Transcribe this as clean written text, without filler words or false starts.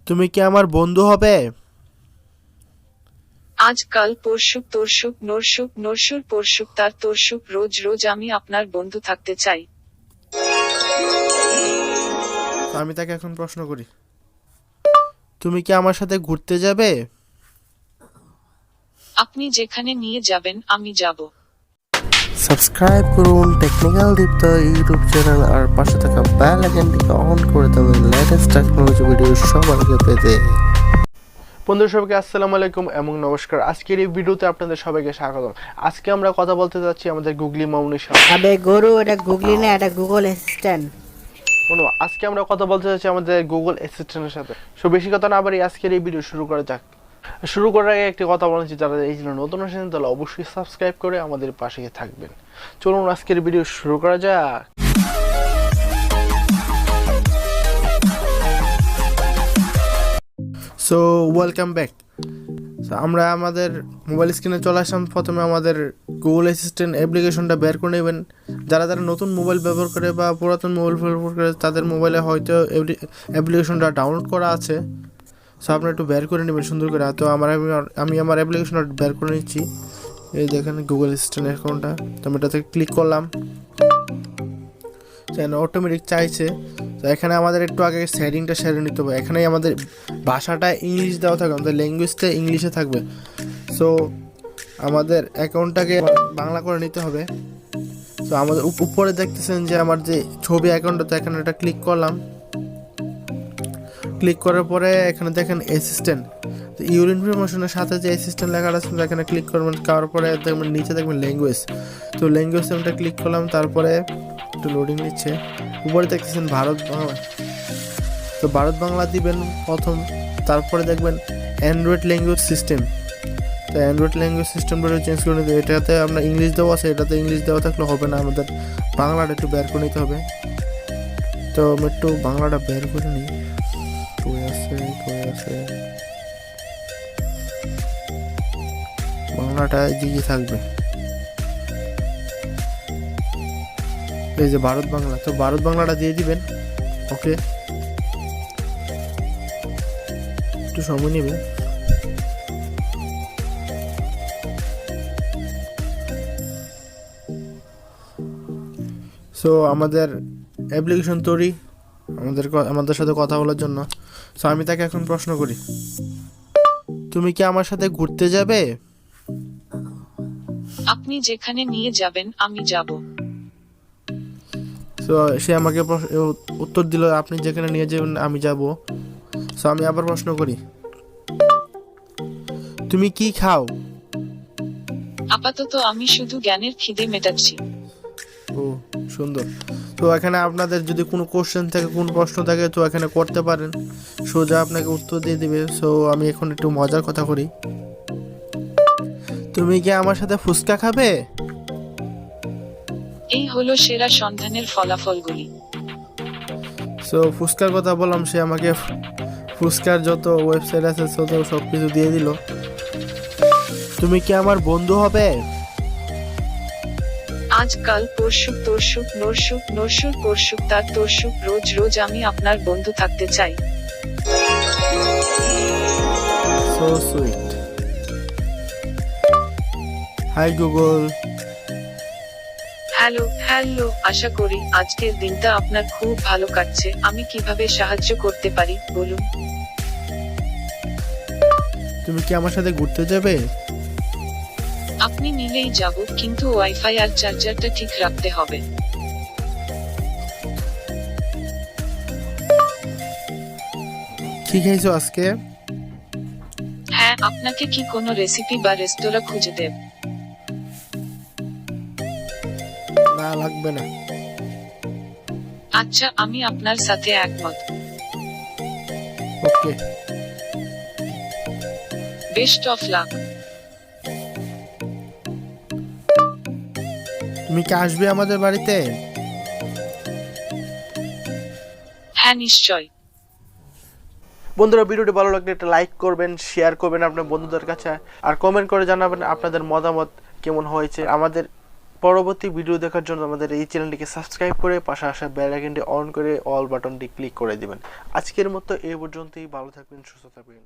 তুমি কি আমার বন্ধু হবে? আজকাল পরশুক তোরশুক নরশুক নরশুর পরশুক তার তোরশুক রোজ রোজ আমি আপনার বন্ধু থাকতে চাই। তো আমি তাকে এখন প্রশ্ন করি, তুমি কি আমার সাথে ঘুরতে যাবে? আপনি যেখানে নিয়ে যাবেন আমি যাব। সাবস্ক্রাইব করুন টেকনিক্যাল দীপ্তা ইউটিউব চ্যানেল আর পাশে থাকা বেল আইকনটিকে অন করে দেবেন লেটেস্ট টেকনোলজি ভিডিও সবার আগে পেতে। বন্ধুরা সবাইকে আসসালামু আলাইকুম এবং নমস্কার। আজকের এই ভিডিওতে আপনাদের সবাইকে স্বাগতম। আজকে আমরা কথা বলতে যাচ্ছি আমাদের গুগলি মামুনির সাথে। আবে গরু, এটা গুগলি না, এটা গুগল অ্যাসিস্ট্যান্ট। আজকে আমরা কথা বলতে যাচ্ছি আমাদের গুগল অ্যাসিস্ট্যান্টের সাথে। সো বেশি কথা না বাড়িয়ে আজকের এই ভিডিও শুরু করা যাক। শুরু করার আগে একটি কথা বলেছি, যারা এই চ্যানেল নতুন আসেন তাহলে অবশ্যই সাবস্ক্রাইব করে আমাদের পাশে থাকবেন। চলুন আজকের ভিডিও শুরু করা যাক। So welcome back. আমরা আমাদের মোবাইল স্ক্রিনে চলে আসলাম। প্রথমে আমাদের গুগল অ্যাসিস্ট্যান্ট অ্যাপ্লিকেশনটা বের করে নেবেন। যারা যারা নতুন মোবাইল ব্যবহার করে বা পুরাতন মোবাইল ব্যবহার করে তাদের মোবাইলে হয়তো অ্যাপ্লিকেশনটা ডাউনলোড করা আছে। সো আপনারা একটু বের করে নেবেন সুন্দর করে। তো আমি আমার অ্যাপ্লিকেশনটা বের করে নিচ্ছি। এই দেখেন গুগল অ্যাসিস্ট্যান্ট অ্যাকাউন্টটা। তো আমি এটাতে ক্লিক করলাম, অটোমেটিক চাইছে। তো এখানে আমাদের একটু আগে সেটিংটা সেরে নিতে হবে। এখানে আমাদের ভাষাটা ইংলিশ দেওয়া থাকবে, আমাদের ল্যাঙ্গুয়েজটা ইংলিশে থাকবে। সো আমাদের অ্যাকাউন্টটাকে বাংলা করে নিতে হবে। তো আমাদের উপরে দেখতেছেন যে আমার যে ছবি অ্যাকাউন্টটা, তো এখানে এটা ক্লিক করলাম। ক্লিক করার পরে এখানে দেখেন অ্যাসিস্ট্যান্ট, তো ইউর ইনফরমেশনের সাথে যে অ্যাসিস্ট্যান্ট লেখা আছে এখানে ক্লিক করবেন। করার পরে দেখবেন নিচে দেখবেন ল্যাঙ্গুয়েজ। তো ল্যাঙ্গুয়েজ আমরা ক্লিক করলাম, তারপরে একটু লোডিং নিচ্ছে। উপরে দেখতেছেন ভারত বাংলা, তো ভারত বাংলা দিবেন প্রথম। তারপরে দেখবেন অ্যান্ড্রয়েড ল্যাঙ্গুয়েজ সিস্টেম, তো অ্যান্ড্রয়েড ল্যাঙ্গুয়েজ সিস্টেমটা চেঞ্জ করে নিতে। এটাতে আমরা ইংলিশ দেওয়া আছে, এটাতে ইংলিশ দেওয়া থাকলে হবে না, আমাদের বাংলাটা একটু বের করে নিতে হবে। তো আমি একটু বাংলাটা বের করে নিই। বাংলাটা এদিকে থাকবে, এই যে ভারত বাংলা। তো ভারত বাংলাটা দিয়ে দিবেন। ওকে, একটু সময় নেবে। সো আমাদের অ্যাপ্লিকেশন তৈরি আমাদের সাথে কথা বলার জন্য। সো আমি তাকে এখন প্রশ্ন করি, তুমি কি আমার সাথে ঘুরতে যাবে? আপনি যেখানে নিয়ে যাবেন আমি যাব। সো সে আমাকে উত্তর দিল, আপনি যেখানে নিয়ে যাবেন আমি যাব। সো আমি আবার প্রশ্ন করি, তুমি কি খাও? আপাতত আমি শুধু জ্ঞানের খিদে মেটাচ্ছি। ও সুন্দর। তো এখানে আপনাদের যদি কোনো কোশ্চেন থাকে, কোনো প্রশ্ন থাকে, তো এখানে করতে পারেন, সোজা আপনাকে উত্তর দিয়ে দিবে। সো আমি এখন একটু মজার কথা করি, তুমি কি আমার সাথে ফুচকা খাবে? এই হলো সেরা সন্ধানের ফলাফলগুলি। সো ফুচকার কথা বললাম, সে আমাকে ফুচকার যত ওয়েবসাইট আছে সব কিছু দিয়ে দিল। তুমি কি আমার বন্ধু হবে? আজকাল পরশুক তোরশুক নরশুক নরশুর পরশুক তার তোরশুক রোজ রোজ আমি আপনার বন্ধু থাকতে চাই। So sweet. Hi Google. Hello, আশা করি আজকের দিনটা আপনার খুব ভালো কাটছে। আমি কিভাবে সাহায্য করতে পারি বলুন। তুমি কি আমার সাথে ঘুরতে যাবে? আপনি নিলেই যাব, কিন্তু ওয়াইফাই আর চার্জারটা ঠিক রাখতে হবে। কি খাইছো আজকে? হ্যাঁ, আপনাকে কি কোনো রেসিপি বা রেস্তোরাঁ খুঁজে দেব? না, লাগবে না। আচ্ছা, আমি আপনার সাথে একমত। ওকে, বেস্ট অফ লাক। তুমি কি আসবে আমাদের বাড়িতে? হ্যাঁ, নিশ্চয়। বন্ধুরা, ভিডিওটি ভালো লাগলে একটা লাইক করবেন, শেয়ার করবেন আপনার বন্ধুদের কাছে, আর কমেন্ট করে জানাবেন আপনাদের মতামত কেমন হয়েছে। আমাদের পরবর্তী ভিডিও দেখার জন্য আমাদের এই চ্যানেলটিকে সাবস্ক্রাইব করে পাশে আসা বেল আইকনটি অন করে অল বাটনটি ক্লিক করে দিবেন। আজকের মতো এই পর্যন্তই, ভালো থাকবেন, সুস্থ থাকবেন।